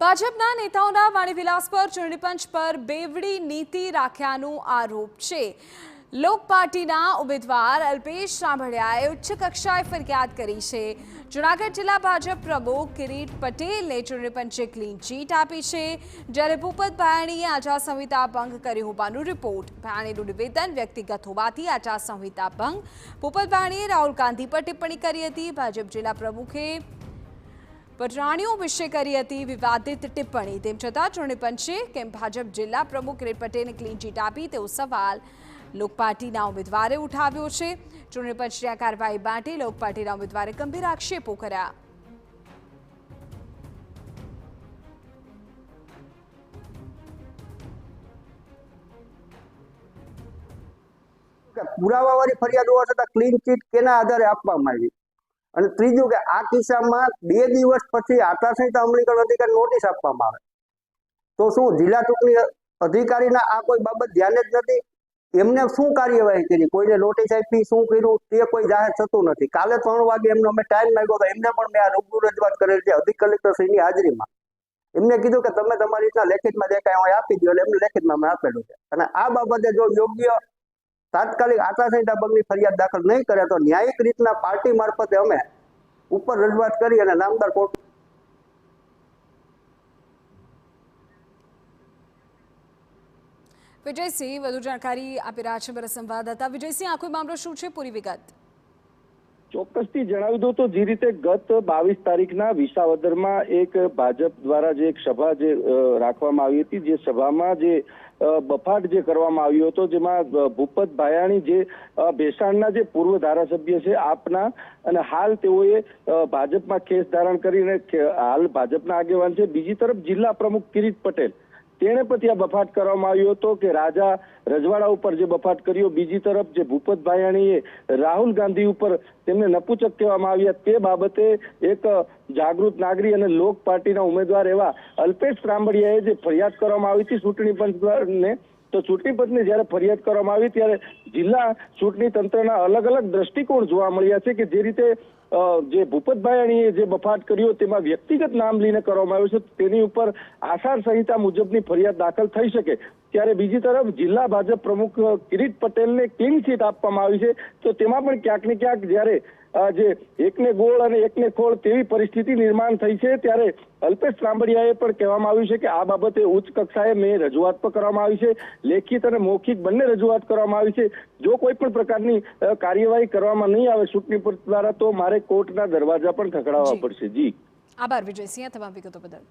ભાજપના નેતાઓના વાણીવિલાસ પર ચૂંટણી પંચ પર બેવડી નીતિ રાખ્યાનો આરોપ છે। લોક પાર્ટીના ઉમેદવાર અલ્પેશ સાંભળિયાએ ઉચ્ચ કક્ષાએ ફરિયાદ કરી છે। જૂનાગઢ જિલ્લા ભાજપ પ્રમુખ કિરીટ પટેલને ચૂંટણી પંચે ક્લીન ચીટ આપી છે, જ્યારે ભૂપત ભાયાણીએ આચાર સંહિતા ભંગ કરી હોવાનો રિપોર્ટ। ભાયાણીનું નિવેદન વ્યક્તિગત હોવાથી આચાર સંહિતા ભંગ। ભૂપત ભાયાણીએ રાહુલ ગાંધી પર ટિપ્પણી કરી હતી। ભાજપ જિલ્લા પ્રમુખે પટરાણીઓ વિશે કરી હતી વિવાદિત ટિપ્પણી। તેમ છતાં ચૂંટણી પંચે કેમ ભાજપ જિલ્લા પ્રમુખ કિરીટ પટેલને ક્લીન ચીટ આપી તેવો સવાલ લોક પાર્ટીના ઉમેદવારે ઉઠાવ્યો છે। ચૂંટણી પંચની આ કાર્યવાહી માટે લોક પાર્ટીના ઉમેદવારે ગંભીર આક્ષેપો કર્યા। પુરાવાવાળી ફરિયાદ હોવા છતાં ક્લીન ચીટ કેના આધારે આપવામાં આવી? અને ત્રીજું કે આ કિસ્સામાં 2 દિવસ પછી આચારસંહિતા અમલીકરણ અધિકારી નોટિસ આપવામાં આવે તો શું જિલ્લા ચૂંટણી અધિકારીના આ કોઈ બાબત ધ્યાને જ નથી? એમને શું કાર્યવાહી કરી? કોઈને નોટિસ આપી, શું કર્યું તે કોઈ જાહેર થતું નથી। કાલે 3 વાગે એમનો અમે ટાઈમ માંગ્યો તો એમને પણ મેં આ રૂબરૂ રજૂઆત કરેલ છે અધિક કલેક્ટરશ્રીની હાજરીમાં। એમને કીધું કે તમે તમારી રીતના લેખિતમાં દેખાય હોય આપી દો, એટલે એમને લેખિતમાં મેં આપેલું છે। અને આ બાબતે જો યોગ્ય તાત્કાલિક આચારસંહિતા ભંગની ફરિયાદ દાખલ નહીં કરે તો ન્યાયિક રીતના પાર્ટી મારફતે અમે ઉપર રજૂઆત કરી અને નામદાર કોર્ટ। વિજયસિંહ વધુ જાણકારી આપી રહ્યા છે મારા સંવાદદાતા। વિજયસિંહ, આખો મામલો શું છે, પૂરી વિગત? ચોક્કસથી જણાવી દઉં તો જે રીતે ગત 22 તારીખના વિસાવદરમાં એક ભાજપ દ્વારા જે એક સભા જે રાખવામાં આવી હતી, જે સભામાં જે બફાટ જે કરવામાં આવ્યો હતો, જેમાં ભૂપત ભાયાણી જે ભેસાણના જે પૂર્વ ધારાસભ્ય છે આપના, અને હાલ તેઓએ ભાજપમાં ખેસ ધારણ કરીને હાલ ભાજપના આગેવાન છે। બીજી તરફ જિલ્લા પ્રમુખ કિરીટ પટેલ તેણે પણ ત્યાં બફાટ કરવામાં આવ્યો હતો કે રાજા રજવાડા ઉપર જે બફાટ કર્યો। બીજી તરફ જે ભૂપત ભાયાણીએ રાહુલ ગાંધી ઉપર તેમને નપુંસક કહેવામાં આવ્યા તે બાબતે એક જાગૃત નાગરિક અને લોક પાર્ટીના ઉમેદવાર એવા અલ્પેશ સાંભળિયાએ જે ફરિયાદ કરવામાં આવી હતી ચૂંટણી પંચને, તો ચૂંટણી પંચને જ્યારે ફરિયાદ કરવામાં આવી ત્યારે જિલ્લા ચૂંટણી તંત્રના અલગ અલગ દ્રષ્ટિકોણ જોવા મળ્યા છે કે જે રીતે જે ભૂપત ભાયાણીએ જે બફાટ કર્યો તેમાં વ્યક્તિગત નામ લઈને કરવામાં આવ્યું છે, તેની ઉપર આચાર સંહિતા મુજબની ફરિયાદ દાખલ થઈ શકે। ત્યારે બીજી તરફ જિલ્લા ભાજપ પ્રમુખ કિરીટ પટેલને ક્લીન ચીટ આપવામાં આવી છે, તો તેમાં પણ ક્યાંક ને ક્યાંક જ્યારે જે એકને ગોળ અને એકને ખોળ તેવી પરિસ્થિતિ નિર્માણ થઈ છે, ત્યારે અલ્પેશ સાંભળિયાએ પણ કહેવામાં આવ્યું છે કે આ બાબતે ઉચ્ચ કક્ષાએ મેં રજૂઆત પણ કરવામાં આવી છે, લેખિત અને મૌખિક બંને રજૂઆત કરવામાં આવી છે। જો કોઈ પણ પ્રકારની કાર્યવાહી કરવામાં નહીં આવે ચૂંટણી પંચ દ્વારા તો મારે કોર્ટના દરવાજા પણ ખખડાવવા પડશે। જી, આભાર વિજયસિંહ તમામ વિગતો બદલ।